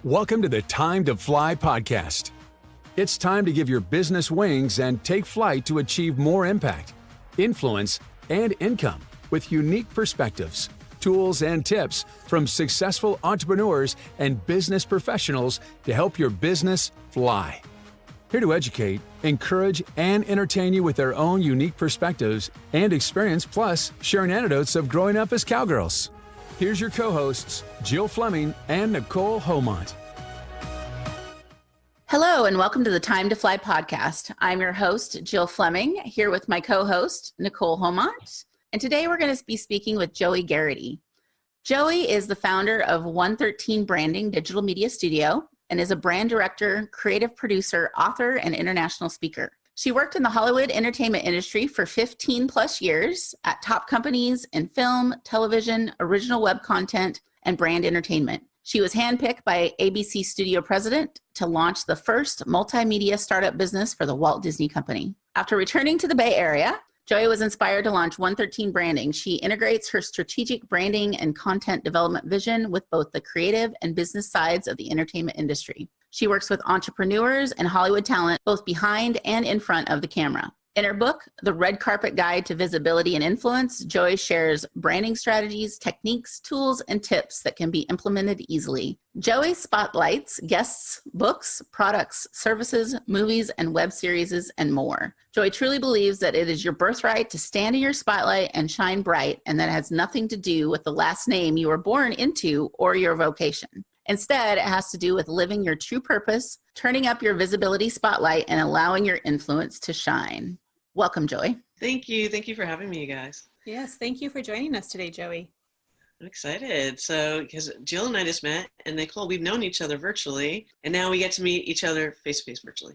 Welcome to the Time to Fly podcast. It's time to give your business wings and take flight to achieve more impact, influence, and income with unique perspectives, tools, and tips from successful entrepreneurs and business professionals to help your business fly. Here to educate, encourage, and entertain you with their own unique perspectives and experience, plus sharing anecdotes of growing up as cowgirls. Here's your co-hosts, Jill Fleming and Nikole Haumont. Hello, and welcome to the Time to Fly podcast. I'm your host, Jill Fleming, here with my co-host, Nikole Haumont. And today we're going to be speaking with Joie Gharrity. Joie is the founder of 113 Branding Digital Media Studio and is a brand director, creative producer, author, and international speaker. She worked in the Hollywood entertainment industry for 15 plus years at top companies in film, television, original web content, and brand entertainment. She was handpicked by ABC studio president to launch the first multimedia startup business for the Walt Disney Company. After returning to the Bay Area, Joie was inspired to launch 113 Branding. She integrates her strategic branding and content development vision with both the creative and business sides of the entertainment industry. She works with entrepreneurs and Hollywood talent, both behind and in front of the camera. In her book, The Red Carpet Guide to Visibility and Influence, Joie shares branding strategies, techniques, tools, and tips that can be implemented easily. Joie spotlights guests, books, products, services, movies, and web series, and more. Joie truly believes that it is your birthright to stand in your spotlight and shine bright, and that has nothing to do with the last name you were born into or your vocation. Instead, it has to do with living your true purpose, turning up your visibility spotlight, and allowing your influence to shine. Welcome, Joie. Thank you. Thank you for having me, you guys. Yes, thank you for joining us today, Joie. I'm excited. So, because Jill and I just met, and Nikole, we've known each other virtually, and now we get to meet each other face-to-face virtually.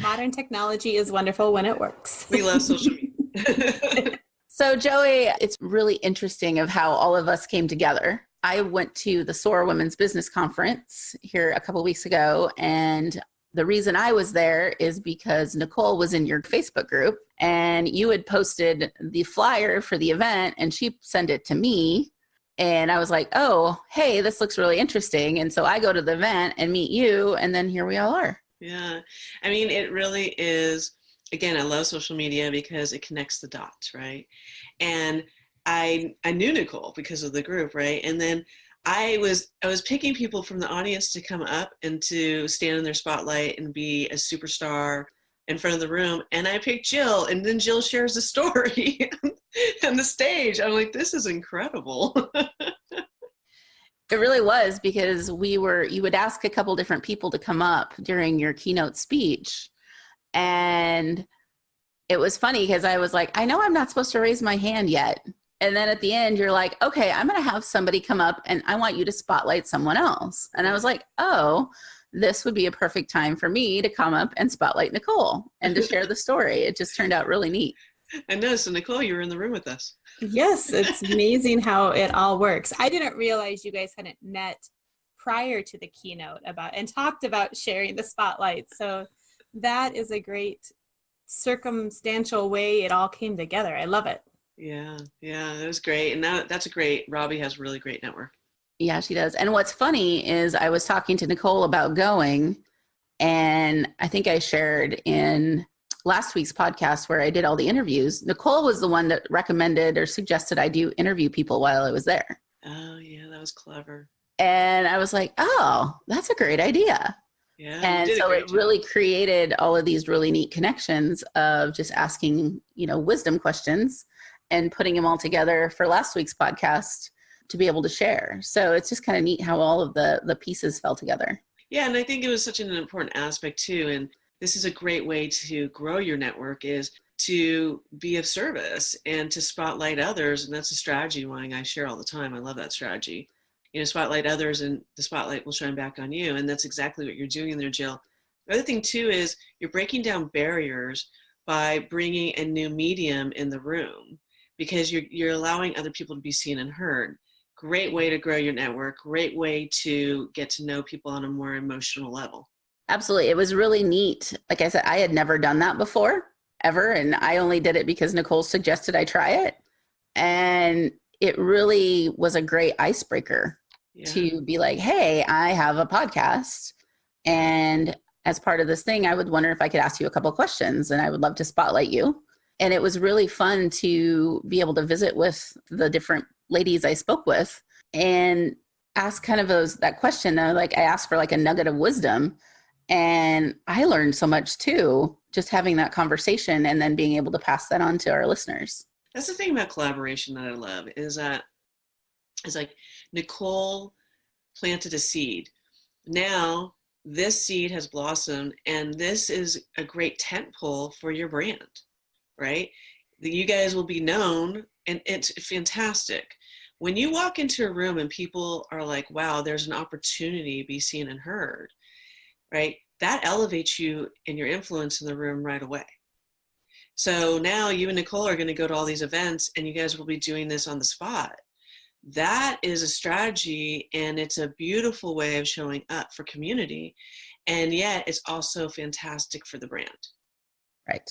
Modern technology is wonderful when it works. We love social media. So, Joie, it's really interesting of how all of us came together. I went to the SOAR Women's Business Conference here a couple of weeks ago, and the reason I was there is because Nikole was in your Facebook group, and you had posted the flyer for the event, and she sent it to me, and I was like, oh, hey, this looks really interesting. And so I go to the event and meet you, and then here we all are. Yeah. I mean, it really is, again, I love social media because it connects the dots, right? And I knew Nikole because of the group, right? And then I was picking people from the audience to come up and to stand in their spotlight and be a superstar in front of the room. And I picked Jill, and then Jill shares the story on the stage. I'm like, this is incredible. It really was, because you would ask a couple different people to come up during your keynote speech. And it was funny because I was like, I know I'm not supposed to raise my hand yet. And then at the end, you're like, okay, I'm going to have somebody come up and I want you to spotlight someone else. And I was like, oh, this would be a perfect time for me to come up and spotlight Nikole and to share the story. It just turned out really neat. I know. So Nikole, you were in the room with us. Yes, it's amazing how it all works. I didn't realize you guys hadn't met prior to the keynote and talked about sharing the spotlight. So that is a great circumstantial way it all came together. I love it. Yeah, it was great. And that's a great, Robbie has a really great network. Yeah, she does. And what's funny is I was talking to Nikole about going, and I think I shared in last week's podcast where I did all the interviews. Nikole was the one that recommended or suggested I do interview people while I was there. Oh, yeah, that was clever. And I was like, oh, that's a great idea. Yeah, and so it really created all of these really neat connections of just asking, wisdom questions and putting them all together for last week's podcast to be able to share. So it's just kind of neat how all of the pieces fell together. Yeah, and I think it was such an important aspect too. And this is a great way to grow your network, is to be of service and to spotlight others. And that's a strategy one I share all the time. I love that strategy. Spotlight others and the spotlight will shine back on you. And that's exactly what you're doing there, Jill. The other thing too is you're breaking down barriers by bringing a new medium in the room, because you're allowing other people to be seen and heard. Great way to grow your network. Great way to get to know people on a more emotional level. Absolutely. It was really neat. Like I said, I had never done that before, ever. And I only did it because Nikole suggested I try it. And it really was a great icebreaker to be like, hey, I have a podcast. And as part of this thing, I would wonder if I could ask you a couple of questions and I would love to spotlight you. And it was really fun to be able to visit with the different ladies I spoke with and ask kind of that question. Like I asked for like a nugget of wisdom, and I learned so much too, just having that conversation and then being able to pass that on to our listeners. That's the thing about collaboration that I love is that it's like Nikole planted a seed. Now this seed has blossomed, and this is a great tent pole for your brand, right? You guys will be known, and it's fantastic. When you walk into a room and people are like, wow, there's an opportunity to be seen and heard, right? That elevates you and your influence in the room right away. So now you and Nikole are going to go to all these events, and you guys will be doing this on the spot. That is a strategy, and it's a beautiful way of showing up for community. And yet it's also fantastic for the brand. Right.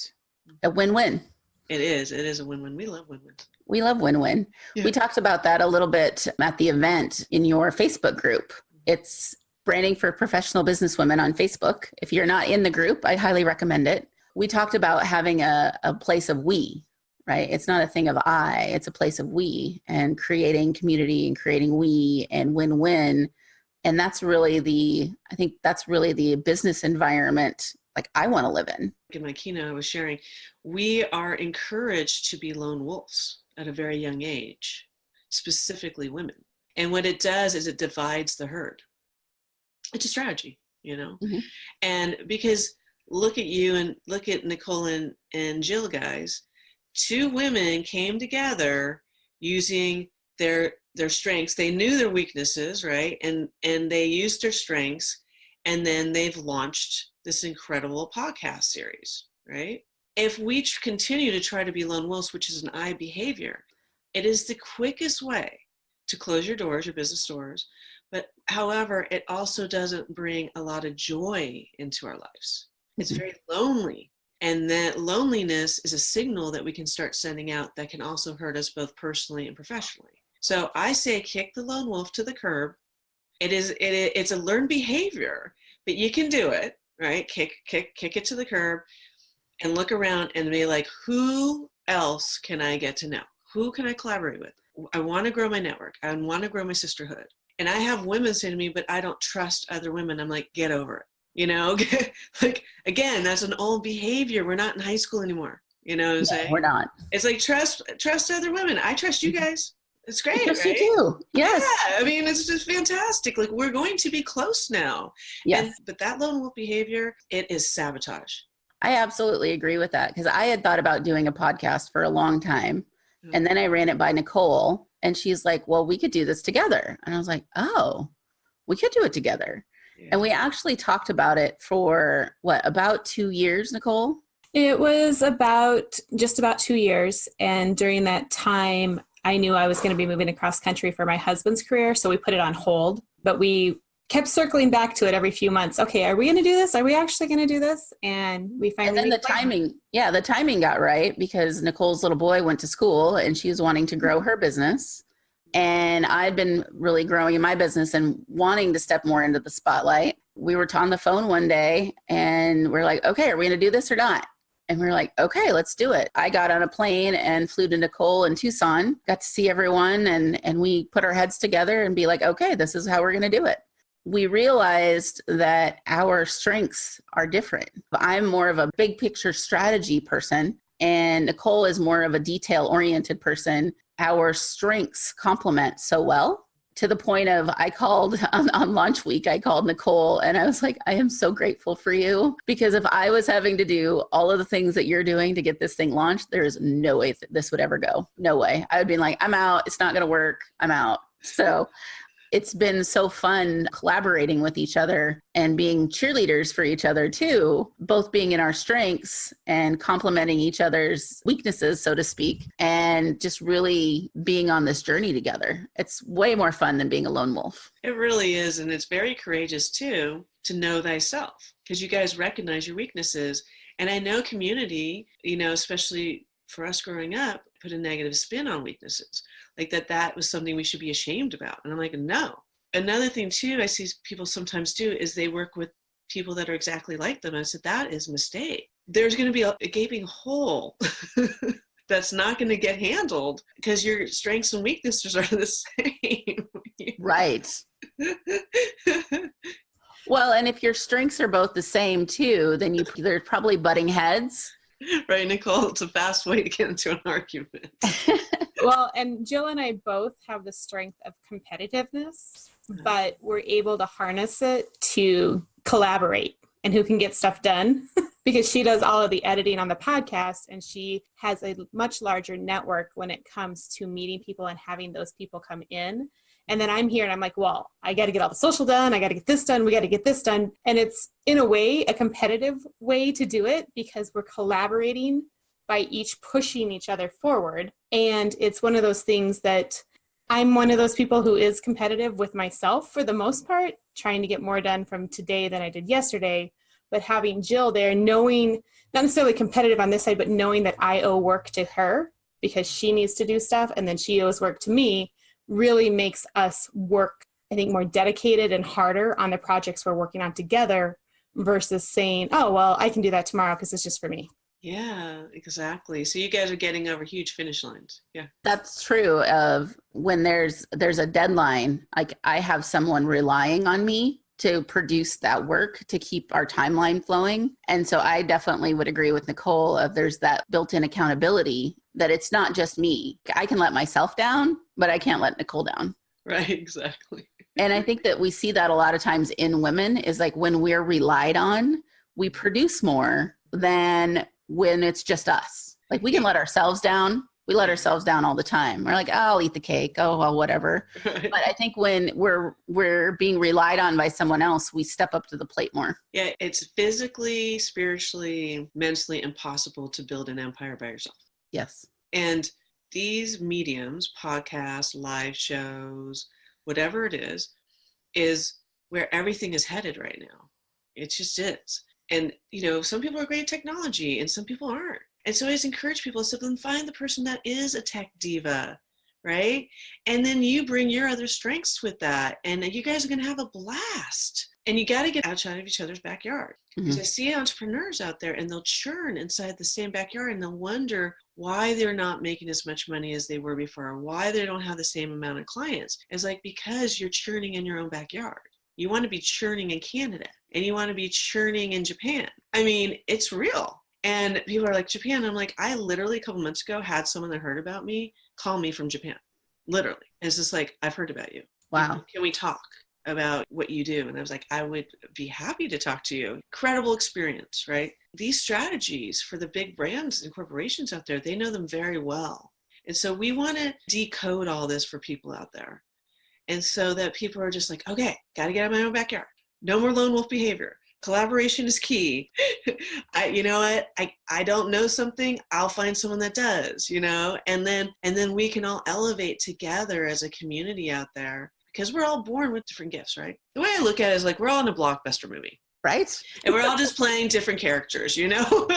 A win-win. It is a win-win. We love win-wins. We love win-win. Yeah. We talked about that a little bit at the event in your Facebook group. It's Branding for Professional Businesswomen on Facebook. If you're not in the group, I highly recommend it. We talked about having a place of we, right? It's not a thing of I, it's a place of we, and creating community and creating we and win-win. And that's really I think that's really the business environment like I want to live in. In my keynote, I was sharing, we are encouraged to be lone wolves at a very young age, specifically women. And what it does is it divides the herd. It's a strategy, you know? Mm-hmm. And because look at you and look at Nikole and Jill, guys, two women came together using their strengths. They knew their weaknesses, right? And they used their strengths, and then they've launched this incredible podcast series, right? If we continue to try to be lone wolves, which is an I behavior, it is the quickest way to close your doors, your business doors. But however, it also doesn't bring a lot of joy into our lives. It's very lonely. And that loneliness is a signal that we can start sending out that can also hurt us both personally and professionally. So I say kick the lone wolf to the curb. It's a learned behavior, but you can do it, right? Kick it to the curb and look around and be like, who else can I get to know? Who can I collaborate with? I want to grow my network. I want to grow my sisterhood. And I have women say to me, but I don't trust other women. I'm like, get over it. You know, like, again, that's an old behavior. We're not in high school anymore. You know what I'm saying? We're not. It's like, trust other women. I trust you guys. It's great, trust right? You too. Yes. Yeah, I mean, it's just fantastic. Like, we're going to be close now. Yes. But that lone wolf behavior, it is sabotage. I absolutely agree with that, because I had thought about doing a podcast for a long time. Mm-hmm. And then I ran it by Nikole, and she's like, well, we could do this together. And I was like, oh, we could do it together. Yeah. And we actually talked about it for about 2 years, Nikole? It was just about 2 years. And during that time, I knew I was going to be moving across country for my husband's career. So we put it on hold, but we kept circling back to it every few months. Okay, are we going to do this? Are we actually going to do this? And we finally. And then the timing got right, because Nikole's little boy went to school and she was wanting to grow her business. And I'd been really growing in my business and wanting to step more into the spotlight. We were on the phone one day and we're like, okay, are we going to do this or not? And we were like, okay, let's do it. I got on a plane and flew to Nikole in Tucson, got to see everyone, and we put our heads together and be like, okay, this is how we're going to do it. We realized that our strengths are different. I'm more of a big picture strategy person, and Nikole is more of a detail-oriented person. Our strengths complement so well, to the point of I called on launch week, I called Nikole and I was like, I am so grateful for you, because if I was having to do all of the things that you're doing to get this thing launched, there is no way this would ever go. No way. I would be like, I'm out. It's not going to work. I'm out. So it's been so fun collaborating with each other and being cheerleaders for each other too, both being in our strengths and complementing each other's weaknesses, so to speak, and just really being on this journey together. It's way more fun than being a lone wolf. It really is. And it's very courageous too, to know thyself, because you guys recognize your weaknesses. And I know community, you know, especially for us growing up, put a negative spin on weaknesses. Like that was something we should be ashamed about. And I'm like, no, Another thing too, I see people sometimes do is they work with people that are exactly like them. I said, that is a mistake. There's going to be a gaping hole that's not going to get handled because your strengths and weaknesses are the same. Right. Well, and if your strengths are both the same too, then there's probably butting heads. Right, Nikole, it's a fast way to get into an argument. Well, and Jill and I both have the strength of competitiveness, but we're able to harness it to collaborate and who can get stuff done because she does all of the editing on the podcast and she has a much larger network when it comes to meeting people and having those people come in. And then I'm here and I'm like, well, I got to get all the social done. I got to get this done. We got to get this done. And it's in a way, a competitive way to do it because we're collaborating by each pushing each other forward. And it's one of those things that I'm one of those people who is competitive with myself for the most part, trying to get more done from today than I did yesterday. But having Jill there, knowing, not necessarily competitive on this side, but knowing that I owe work to her because she needs to do stuff and then she owes work to me, really makes us work, I think, more dedicated and harder on the projects we're working on together versus saying, oh, well, I can do that tomorrow because it's just for me. Yeah, exactly. So you guys are getting over huge finish lines. Yeah. That's true. Of when there's a deadline, like I have someone relying on me to produce that work to keep our timeline flowing. And so I definitely would agree with Nikole of there's that built-in accountability that it's not just me. I can let myself down, but I can't let Nikole down. Right, exactly. And I think that we see that a lot of times in women is like when we're relied on, we produce more than when it's just us. Like we can let ourselves down. We let ourselves down all the time. We're like, oh, I'll eat the cake. Oh, well, whatever. Right. But I think when we're being relied on by someone else, we step up to the plate more. Yeah, it's physically, spiritually, mentally impossible to build an empire by yourself. Yes. And these mediums, podcasts, live shows, whatever it is where everything is headed right now. It just is. And, you know, some people are great at technology and some people aren't. And so I just encourage people to then find the person that is a tech diva, right? And then you bring your other strengths with that. And you guys are going to have a blast. And you got to get outside of each other's backyard. Because I see entrepreneurs out there and they'll churn inside the same backyard and they'll wonder why they're not making as much money as they were before, or why they don't have the same amount of clients. It's like, because you're churning in your own backyard. You want to be churning in Canada and you want to be churning in Japan. I mean, it's real. And people are like, Japan. I'm like, I literally a couple months ago had someone that heard about me call me from Japan. Literally. And it's just like, I've heard about you. Wow. Can we talk about what you do? And I was like, I would be happy to talk to you. Incredible experience, right? These strategies for the big brands and corporations out there, they know them very well. And so we want to decode all this for people out there. And so that people are just like, okay, got to get out of my own backyard. No more lone wolf behavior. Collaboration is key. You know what? I don't know something. I'll find someone that does, you know, and then we can all elevate together as a community out there because we're all born with different gifts, right? The way I look at it is like we're all in a blockbuster movie. Right. And we're all just playing different characters, you know?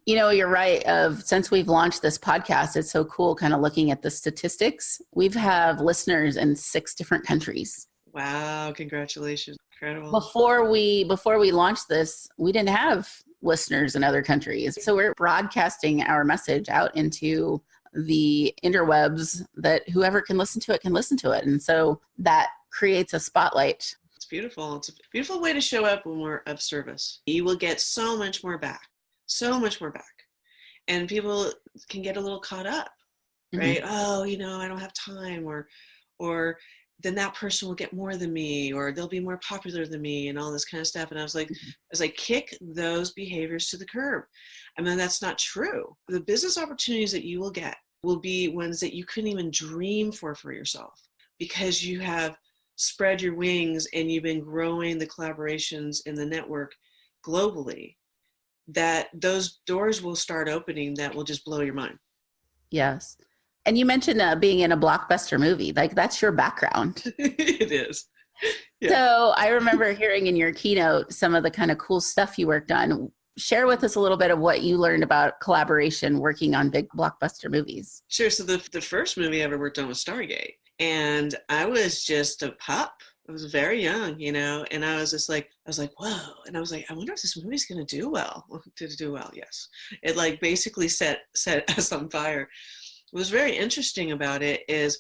You know, you're right. Since we've launched this podcast, it's so cool kind of looking at the statistics. We've have listeners in 6 different countries. Wow. Congratulations. Incredible. Before we launched this, we didn't have listeners in other countries. So we're broadcasting our message out into the interwebs that whoever can listen to it. And so that creates a spotlight. It's beautiful. It's a beautiful way to show up when we're of service. You will get so much more back. So much more back. And people can get a little caught up, right? Mm-hmm. Oh, you know, I don't have time, or then that person will get more than me, or they'll be more popular than me, and all this kind of stuff. And I was like, kick those behaviors to the curb. I mean, that's not true. The business opportunities that you will get will be ones that you couldn't even dream for yourself because you have spread your wings and you've been growing the collaborations in the network globally. That those doors will start opening that will just blow your mind. Yes. And you mentioned being in a blockbuster movie. Like that's your background. It is. Yeah. So I remember hearing in your keynote some of the kind of cool stuff you worked on. Share with us a little bit of what you learned about collaboration working on big blockbuster movies. Sure. So the first movie I ever worked on was Stargate. And I was just a pup. I was very young, and I was like, whoa. And I was like, I wonder if this movie's going to do well. Did it do well? Yes. It like basically set us on fire. What was very interesting about it is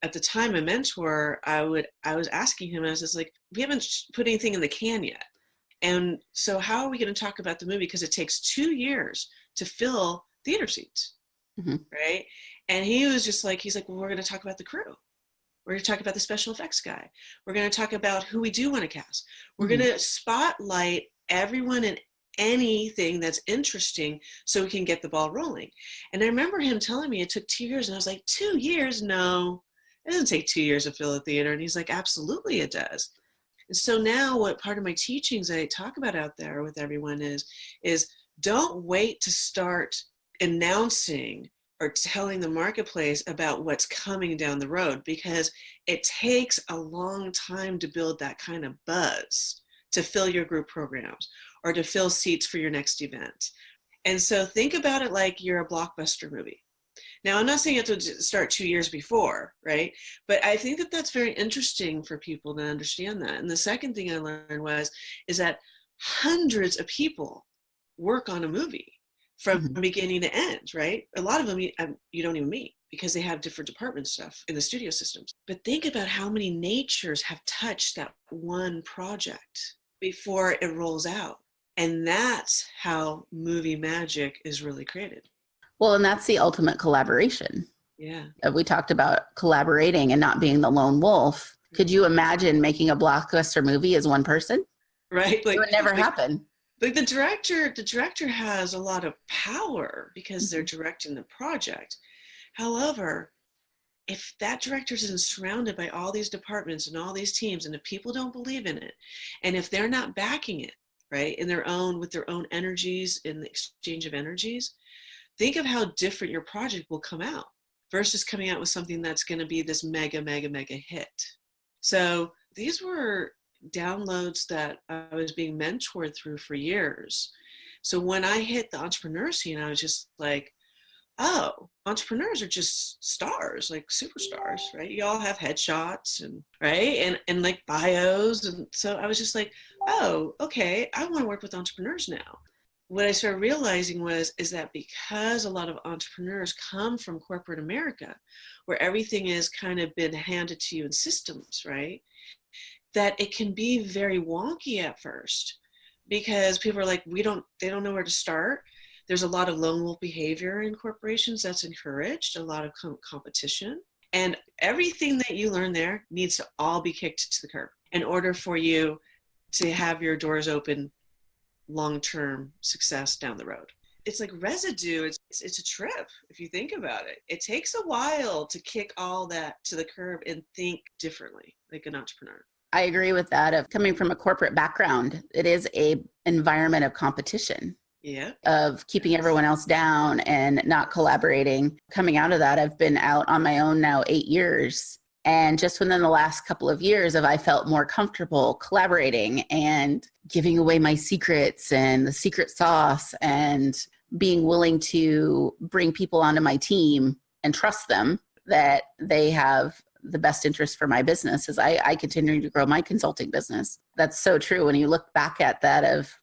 at the time, a mentor, I was asking him, I was just like, we haven't put anything in the can yet. And so how are we going to talk about the movie? Because it takes 2 years to fill theater seats. Mm-hmm. Right. And he was just like, he's like, well, we're going to talk about the crew. We're going to talk about the special effects guy. We're going to talk about who we do want to cast. We're going to spotlight everyone and anything that's interesting so we can get the ball rolling. And I remember him telling me it took 2 years. And I was like, 2 years? No, it doesn't take 2 years to fill a theater. And he's like, absolutely it does. And so now what part of my teachings I talk about out there with everyone is don't wait to start announcing or telling the marketplace about what's coming down the road, because it takes a long time to build that kind of buzz to fill your group programs or to fill seats for your next event. And so think about it like you're a blockbuster movie. Now, I'm not saying you have to start 2 years before, right? But I think that that's very interesting for people to understand that. And the second thing I learned is that hundreds of people work on a movie from beginning to end, right? A lot of them you don't even meet because they have different department stuff in the studio systems. But think about how many natures have touched that one project before it rolls out. And that's how movie magic is really created. Well, and that's the ultimate collaboration. Yeah. We talked about collaborating and not being the lone wolf. Could you imagine making a blockbuster movie as one person? Right. It would never happen. Like the director has a lot of power because they're directing the project. However, if that director isn't surrounded by all these departments and all these teams, and if people don't believe in it, and if they're not backing it, right, with their own energies in the exchange of energies, think of how different your project will come out versus coming out with something that's going to be this mega, mega, mega hit. So these were downloads that I was being mentored through for years. So when I hit the entrepreneur scene, I was just like, oh, entrepreneurs are just stars, like superstars, right? You all have headshots and right and like bios. And so I was just like, oh, okay, I want to work with entrepreneurs now. What I started realizing is that because a lot of entrepreneurs come from corporate America, where everything is kind of been handed to you in systems, right? That it can be very wonky at first because people are like, they don't know where to start. There's a lot of lone wolf behavior in corporations that's encouraged, a lot of competition. And everything that you learn there needs to all be kicked to the curb in order for you to have your doors open long-term success down the road. It's like residue. It's a trip if you think about it. It takes a while to kick all that to the curb and think differently like an entrepreneur. I agree with that. Of coming from a corporate background, it is a environment of competition. Yeah. Of keeping everyone else down and not collaborating. Coming out of that, I've been out on my own now 8 years. And just within the last couple of years, I felt more comfortable collaborating and giving away my secrets and the secret sauce and being willing to bring people onto my team and trust them that they have the best interest for my business as I continue to grow my consulting business. That's so true. When you look back at that, of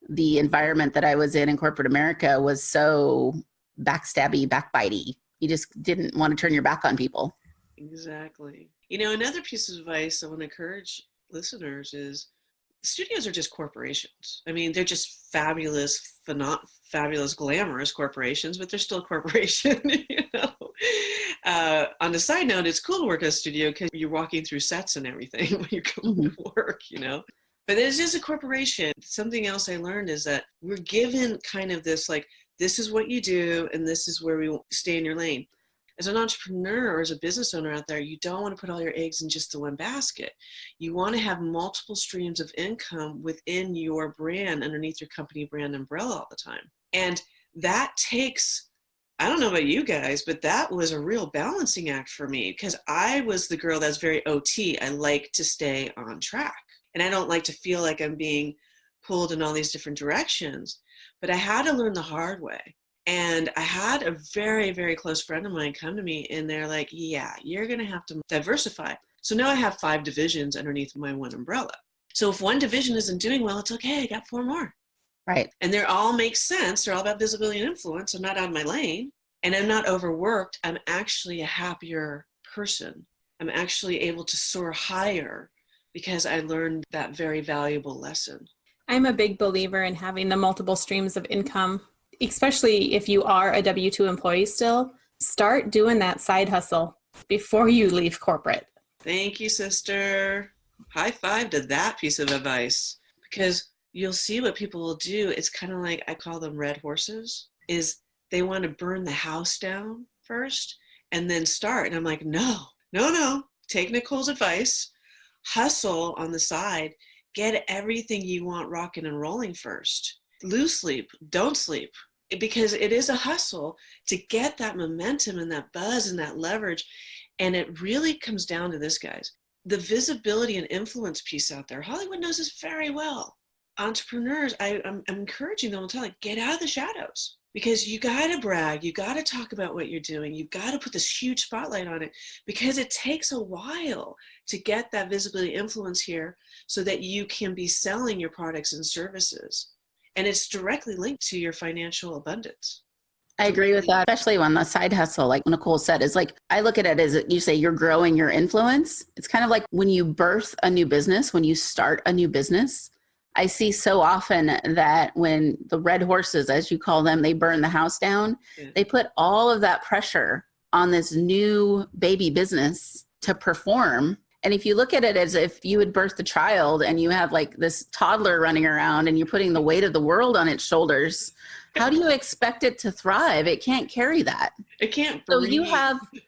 the environment that I was in corporate America was so backstabby, backbitey. You just didn't want to turn your back on people. Exactly. Another piece of advice I want to encourage listeners is studios are just corporations. I mean, they're just fabulous, glamorous corporations, but they're still a corporation, On the side note, it's cool to work at a studio because you're walking through sets and everything when you're going to work, But it's just a corporation. Something else I learned is that we're given kind of this, like, this is what you do and this is where we stay in your lane. As an entrepreneur or as a business owner out there, you don't want to put all your eggs in just the one basket. You want to have multiple streams of income within your brand, underneath your company brand umbrella all the time. And that takes, I don't know about you guys, but that was a real balancing act for me because I was the girl that's very OT. I like to stay on track. And I don't like to feel like I'm being pulled in all these different directions. But I had to learn the hard way And I had a very, very close friend of mine come to me and they're like, yeah, you're going to have to diversify. So now I have 5 divisions underneath my one umbrella. So if one division isn't doing well, it's okay. I got 4 more. Right. And they all make sense. They're all about visibility and influence. I'm not out of my lane and I'm not overworked. I'm actually a happier person. I'm actually able to soar higher because I learned that very valuable lesson. I'm a big believer in having the multiple streams of income, especially if you are a W-2 employee still. Start doing that side hustle before you leave corporate. Thank you, sister. High five to that piece of advice, because you'll see what people will do. It's kind of like, I call them red horses, is they want to burn the house down first and then start. And I'm like, no. Take Nikole's advice, hustle on the side, get everything you want rocking and rolling first. Lose sleep, don't sleep, because it is a hustle to get that momentum and that buzz and that leverage. And it really comes down to this, guys. The visibility and influence piece out there, Hollywood knows this very well. Entrepreneurs, I'm encouraging them to get out of the shadows, because you got to brag. You got to talk about what you're doing. You got to put this huge spotlight on it, because it takes a while to get that visibility influence here so that you can be selling your products and services. And it's directly linked to your financial abundance. I agree with that, especially on the side hustle. Like Nikole said, is like, I look at it as you say, you're growing your influence. It's kind of like when you birth a new business, when you start a new business. I see so often that when the red horses, as you call them, they burn the house down, they put all of that pressure on this new baby business to perform. And if you look at it as if you had birthed a child and you have like this toddler running around and you're putting the weight of the world on its shoulders, how do you expect it to thrive? It can't carry that. It can't breathe.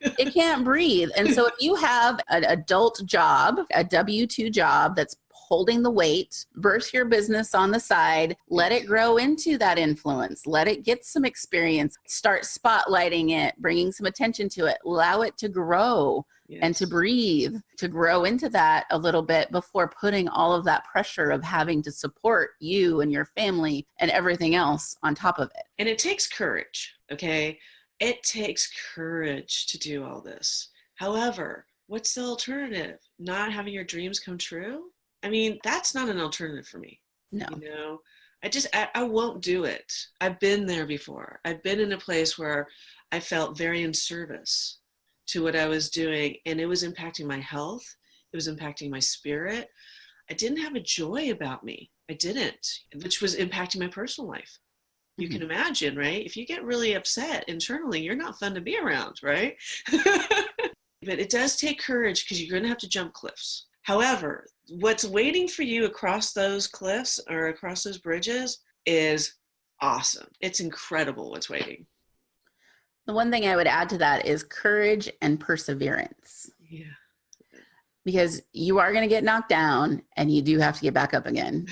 It can't breathe. And so if you have an adult job, a W-2 job that's holding the weight, birth your business on the side, let it grow into that influence, let it get some experience, start spotlighting it, bringing some attention to it, allow it to grow. Yes. And to breathe, to grow into that a little bit before putting all of that pressure of having to support you and your family and everything else on top of it. And it takes courage, okay? It takes courage to do all this. However, what's the alternative? Not having your dreams come true? I mean, that's not an alternative for me. No. You know, I won't do it. I've been there before. I've been in a place where I felt very in service to what I was doing, and it was impacting my health. It was impacting my spirit. I didn't have a joy about me. I didn't, which was impacting my personal life. You can imagine, right? If you get really upset internally, you're not fun to be around, right? But it does take courage, because you're going to have to jump cliffs. However, what's waiting for you across those cliffs or across those bridges is awesome. It's incredible what's waiting. The one thing I would add to that is courage and perseverance. Yeah. Because you are going to get knocked down and you do have to get back up again.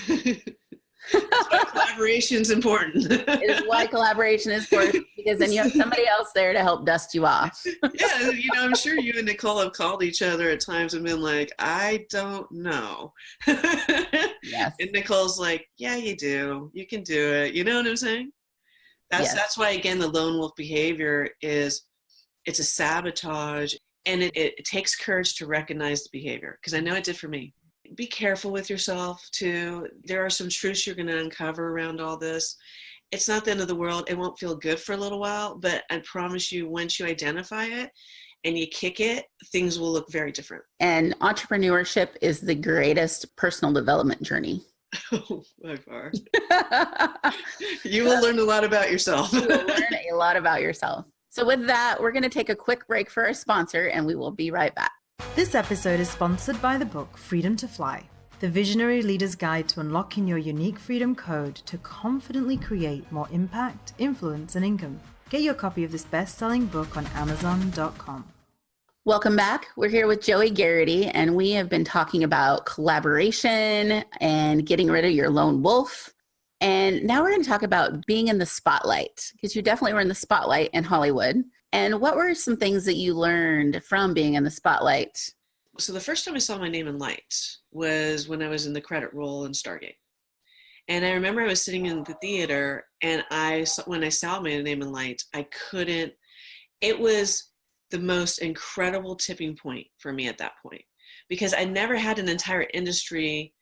That's why collaboration is important. It is why collaboration is important, because then you have somebody else there to help dust you off. Yeah, I'm sure you and Nikole have called each other at times and been like, I don't know. Yes. And Nikole's like, yeah, you do. You can do it. You know what I'm saying? That's why, again, the lone wolf behavior it's a sabotage, and it takes courage to recognize the behavior, because I know it did for me. Be careful with yourself too. There are some truths you're going to uncover around all this. It's not the end of the world. It won't feel good for a little while, but I promise you, once you identify it and you kick it, things will look very different. And entrepreneurship is the greatest personal development journey. Oh, by far. You will learn a lot about yourself. You will learn a lot about yourself. So with that, we're going to take a quick break for our sponsor, and we will be right back. This episode is sponsored by the book Freedom to Fly, the visionary leader's guide to unlocking your unique freedom code to confidently create more impact, influence, and income. Get your copy of this best-selling book on Amazon.com. Welcome back. We're here with Joie Gharrity, and we have been talking about collaboration and getting rid of your lone wolf. And now we're going to talk about being in the spotlight, because you definitely were in the spotlight in Hollywood. And what were some things that you learned from being in the spotlight? So the first time I saw my name in lights was when I was in the credit roll in Stargate. And I remember I was sitting in the theater, and when I saw My Name in Lights, it was the most incredible tipping point for me at that point, because I never had an entire industry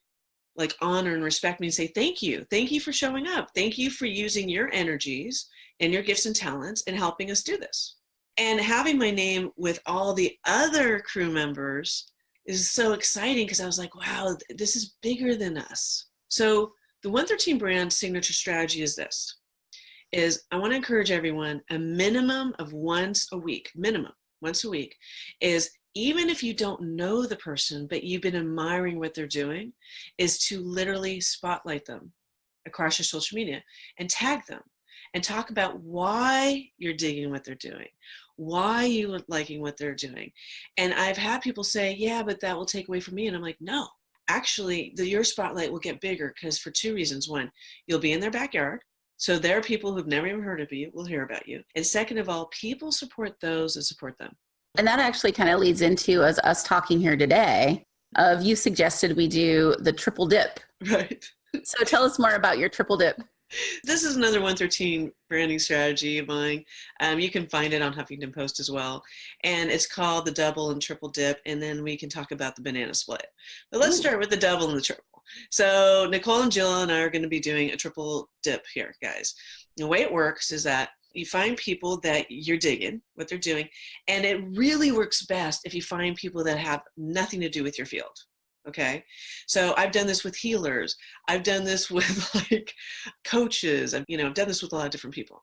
like honor and respect me and say, thank you for showing up. Thank you for using your energies and your gifts and talents and helping us do this. And having my name with all the other crew members is so exciting, because I was like, wow, this is bigger than us. So the 113 brand signature strategy is this, is I want to encourage everyone, a minimum of once a week, is, even if you don't know the person, but you've been admiring what they're doing, is to literally spotlight them across your social media and tag them and talk about why you're digging what they're doing, why you are liking what they're doing. And I've had people say, yeah, but that will take away from me. And I'm like, no, actually your spotlight will get bigger, because for two reasons. One, you'll be in their backyard. So there are people who've never even heard of you will hear about you. And second of all, people support those that support them. And that actually kind of leads into us talking here today of, you suggested we do the triple dip. Right. So tell us more about your triple dip. This is another 113 branding strategy of mine. You can find it on Huffington Post as well. And it's called the double and triple dip. And then we can talk about the banana split. But let's start with the double and the triple. So Nikole and Jill and I are going to be doing a triple dip here, guys. The way it works is that you find people that you're digging what they're doing, and it really works best if you find people that have nothing to do with your field. Okay. So I've done this with healers. I've done this with like coaches. I've done this with a lot of different people.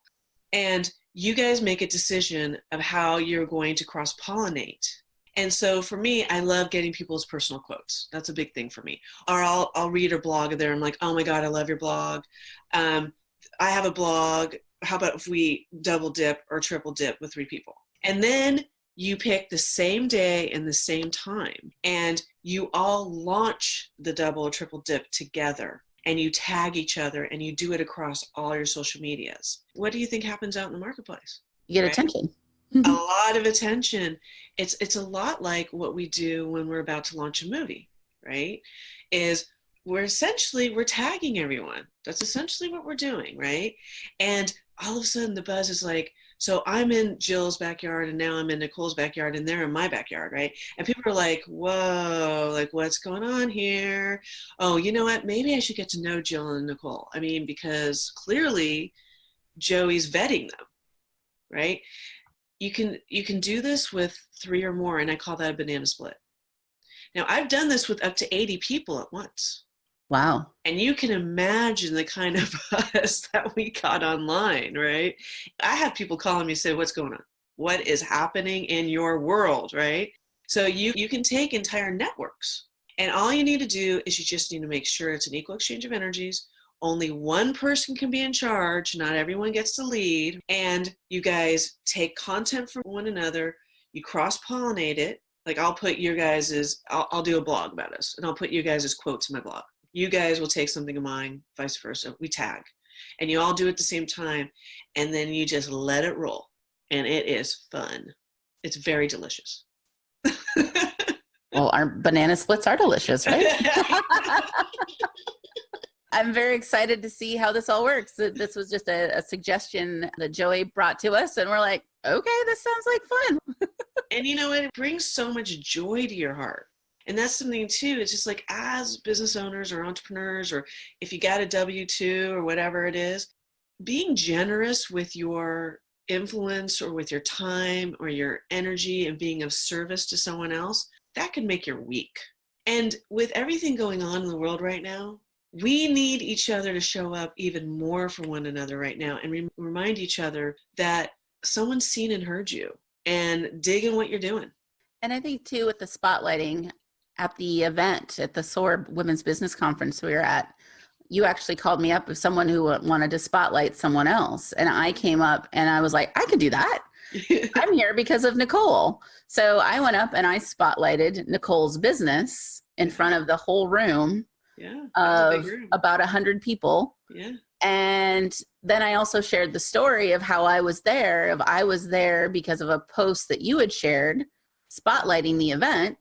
And you guys make a decision of how you're going to cross-pollinate. And so for me, I love getting people's personal quotes. That's a big thing for me. Or I'll read a blog there. I'm like, oh my God, I love your blog. I have a blog. How about if we double dip or triple dip with 3 people? And then you pick the same day and the same time, and you all launch the double or triple dip together, and you tag each other, and you do it across all your social medias. What do you think happens out in the marketplace? You get attention. A lot of attention. It's a lot like what we do when we're about to launch a movie, right? We're tagging everyone. That's essentially what we're doing, right? And all of a sudden the buzz is like, so I'm in Jill's backyard, and now I'm in Nikole's backyard, and they're in my backyard, right? And people are like, whoa, like what's going on here? Oh, you know what? Maybe I should get to know Jill and Nikole. I mean, because clearly Joey's vetting them, right? You can do this with 3 or more, and I call that a banana split. Now, I've done this with up to 80 people at once. Wow. And you can imagine the kind of buzz that we got online, right? I have people calling me and say, what's going on? What is happening in your world, right? So you can take entire networks, and all you need to do is you just need to make sure it's an equal exchange of energies. Only one person can be in charge. Not everyone gets to lead. And you guys take content from one another. You cross-pollinate it. Like I'll put your guys's, I'll do a blog about us, and I'll put you guys' quotes in my blog. You guys will take something of mine, vice versa. We tag, and you all do it at the same time, and then you just let it roll, and it is fun. It's very delicious. Well, our banana splits are delicious, right? I'm very excited to see how this all works. This was just a suggestion that Joey brought to us, and we're like, okay, this sounds like fun. And you know what? It brings so much joy to your heart. And that's something too. It's just like, as business owners or entrepreneurs, or if you got a W-2 or whatever it is, being generous with your influence or with your time or your energy and being of service to someone else, that can make your week. And with everything going on in the world right now, we need each other to show up even more for one another right now, and remind each other that someone's seen and heard you, and dig in what you're doing. And I think too, with the spotlighting at the event at the SOAR Women's Business Conference we were at, you actually called me up as someone who wanted to spotlight someone else. And I came up and I was like, I could do that. I'm here because of Nikole. So I went up and I spotlighted Nikole's business in front of the whole room. Yeah, of about 100 people. Yeah. And then I also shared the story of how I was there. I was there because of a post that you had shared spotlighting the event.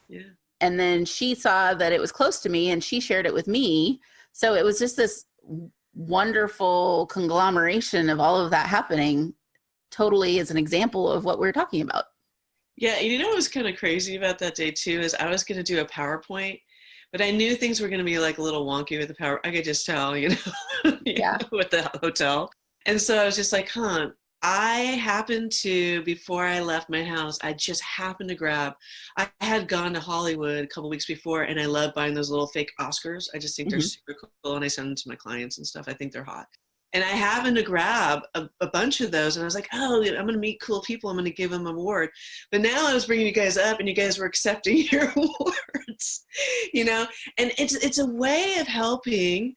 Yeah. And then she saw that it was close to me, and she shared it with me. So it was just this wonderful conglomeration of all of that happening, totally as an example of what we're talking about. Yeah, you know what was kind of crazy about that day too is I was going to do a PowerPoint, but I knew things were going to be like a little wonky with the power. I could just tell, Yeah. with the hotel. And so I was just like, I happened to, before I left my house, I just happened to grab, I had gone to Hollywood a couple weeks before, and I love buying those little fake Oscars. I just think they're super cool, and I send them to my clients and stuff. I think they're hot. And I happened to grab a bunch of those, and I was like, oh, I'm going to meet cool people. I'm going to give them an award. But now I was bringing you guys up, and you guys were accepting your awards, and it's a way of helping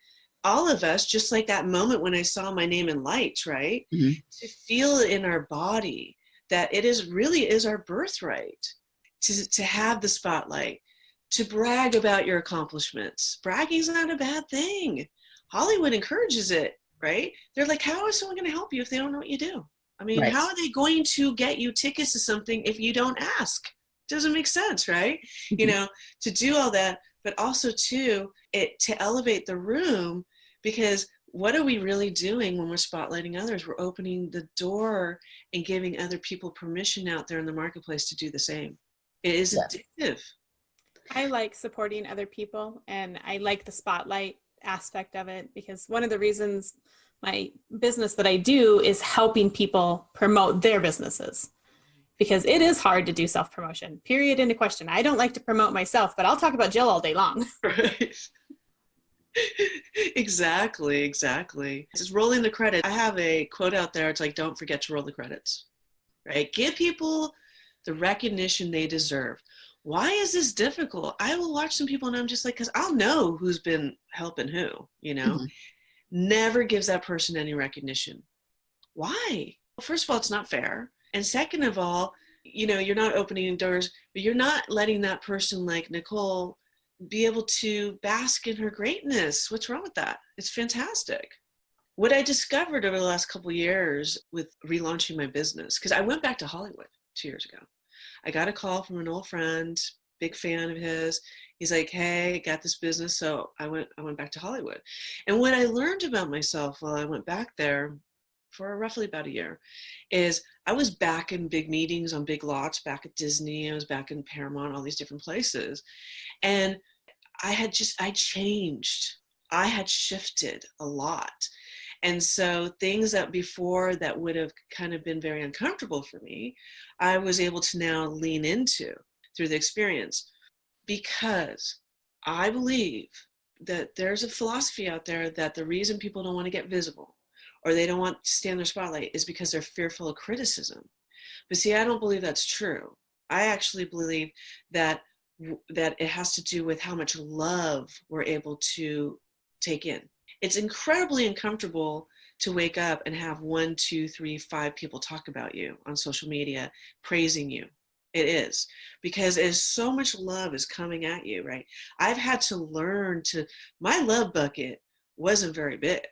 all of us, just like that moment when I saw my name in lights, right? Mm-hmm. To feel it in our body that it really is our birthright to have the spotlight, to brag about your accomplishments. Bragging is not a bad thing. Hollywood encourages it, right? They're like, how is someone going to help you if they don't know what you do? I mean, How are they going to get you tickets to something if you don't ask? Doesn't make sense, right? Mm-hmm. To do all that, but also to elevate the room. Because what are we really doing when we're spotlighting others? We're opening the door and giving other people permission out there in the marketplace to do the same. It is addictive. I like supporting other people, and I like the spotlight aspect of it, because one of the reasons my business that I do is helping people promote their businesses, because it is hard to do self-promotion, period, end of question. I don't like to promote myself, but I'll talk about Jill all day long. Right. Exactly. It's rolling the credit. I have a quote out there. It's like, don't forget to roll the credits, right? Give people the recognition they deserve. Why is this difficult? I will watch some people and I'm just like, because I'll know who's been helping who, Mm-hmm. Never gives that person any recognition. Why? Well, first of all, it's not fair. And second of all, you're not opening doors, but you're not letting that person like Nikole be able to bask in her greatness. What's wrong with that? It's fantastic. What I discovered over the last couple of years with relaunching my business, because I went back to Hollywood 2 years ago. I got a call from an old friend, big fan of his. He's like, hey, got this business. So I went back to Hollywood. And what I learned about myself while I went back there for roughly about a year is I was back in big meetings on big lots, back at Disney. I was back in Paramount, all these different places. And I changed. I had shifted a lot. And so things that before that would have kind of been very uncomfortable for me, I was able to now lean into through the experience, because I believe that there's a philosophy out there that the reason people don't want to get visible or they don't want to stay in their spotlight is because they're fearful of criticism. But see, I don't believe that's true. I actually believe that it has to do with how much love we're able to take in. It's incredibly uncomfortable to wake up and have 1, 2, 3, 5 people talk about you on social media, praising you. It is, because there's so much love is coming at you, right? I've had to learn my love bucket wasn't very big.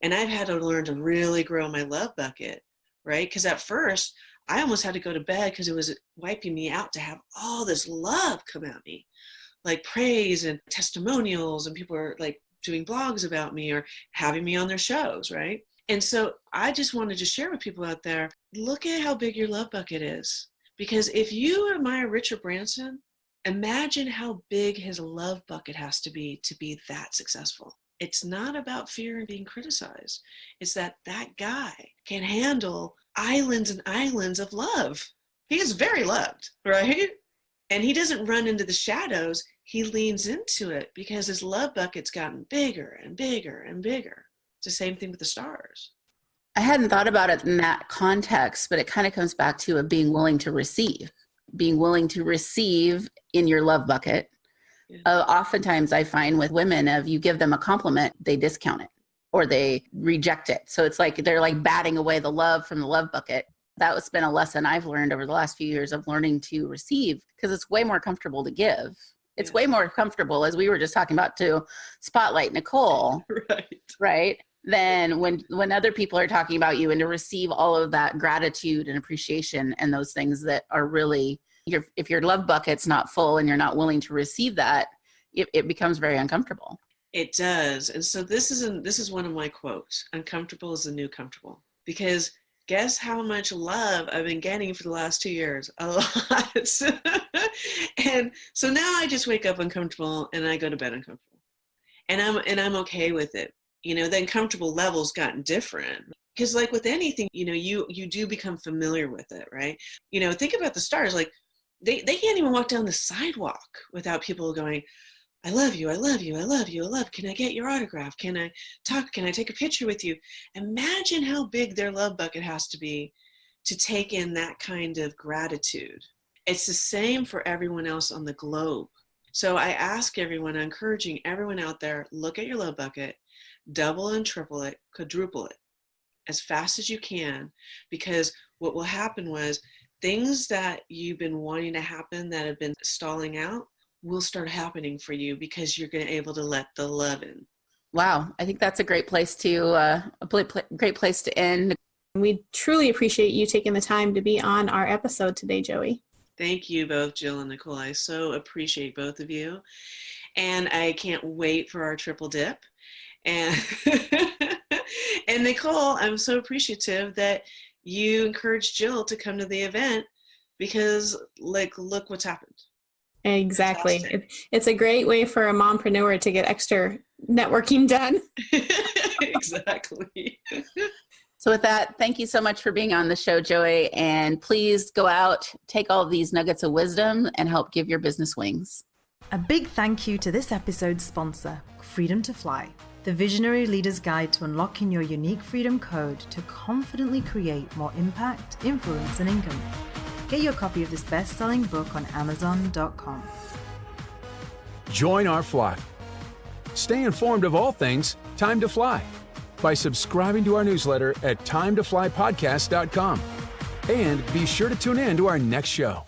And I've had to learn to really grow my love bucket, right? Because at first, I almost had to go to bed because it was wiping me out to have all this love come at me, like praise and testimonials, and people are like doing blogs about me or having me on their shows, right? And so I just wanted to share with people out there, look at how big your love bucket is. Because if you admire Richard Branson, imagine how big his love bucket has to be that successful. It's not about fear and being criticized. It's that guy can handle islands and islands of love. He is very loved, right? And he doesn't run into the shadows. He leans into it because his love bucket's gotten bigger and bigger and bigger. It's the same thing with the stars. I hadn't thought about it in that context, but it kind of comes back to being willing to receive in your love bucket. Yeah. Oftentimes I find with women, if you give them a compliment, they discount it or they reject it. So it's like they're like batting away the love from the love bucket. That's been a lesson I've learned over the last few years of learning to receive, because it's way more comfortable to give. It's way more comfortable, as we were just talking about, to spotlight Nikole, right? Than when other people are talking about you, and to receive all of that gratitude and appreciation and those things that are really, if your love bucket's not full and you're not willing to receive that, it becomes very uncomfortable. It does. And so this is one of my quotes. Uncomfortable is the new comfortable. Because guess how much love I've been getting for the last 2 years? A lot. And so now I just wake up uncomfortable and I go to bed uncomfortable. And I'm okay with it. The uncomfortable level's gotten different. Because like with anything, you do become familiar with it, right? Think about the stars. Like they can't even walk down the sidewalk without people going, I love you, I love you, I love you, I love. Can I get your autograph? Can I talk? Can I take a picture with you? Imagine how big their love bucket has to be to take in that kind of gratitude. It's the same for everyone else on the globe. So I ask everyone, encouraging everyone out there, look at your love bucket, double and triple it, quadruple it as fast as you can, because what will happen was things that you've been wanting to happen that have been stalling out will start happening for you because you're going to be able to let the love in. Wow. I think that's a great place to great place to end. We truly appreciate you taking the time to be on our episode today, Joie. Thank you both, Jill and Nikole. I so appreciate both of you. And I can't wait for our triple dip. And, and Nikole, I'm so appreciative that you encouraged Jill to come to the event because look what's happened. Exactly. It's a great way for a mompreneur to get extra networking done. Exactly. So with that, thank you so much for being on the show, Joie. And please go out, take all of these nuggets of wisdom and help give your business wings. A big thank you to this episode's sponsor, Freedom to Fly, the visionary leader's guide to unlocking your unique freedom code to confidently create more impact, influence, and income. Get your copy of this best-selling book on Amazon.com. Join our fly. Stay informed of all things Time to Fly by subscribing to our newsletter at timetoflypodcast.com. And be sure to tune in to our next show.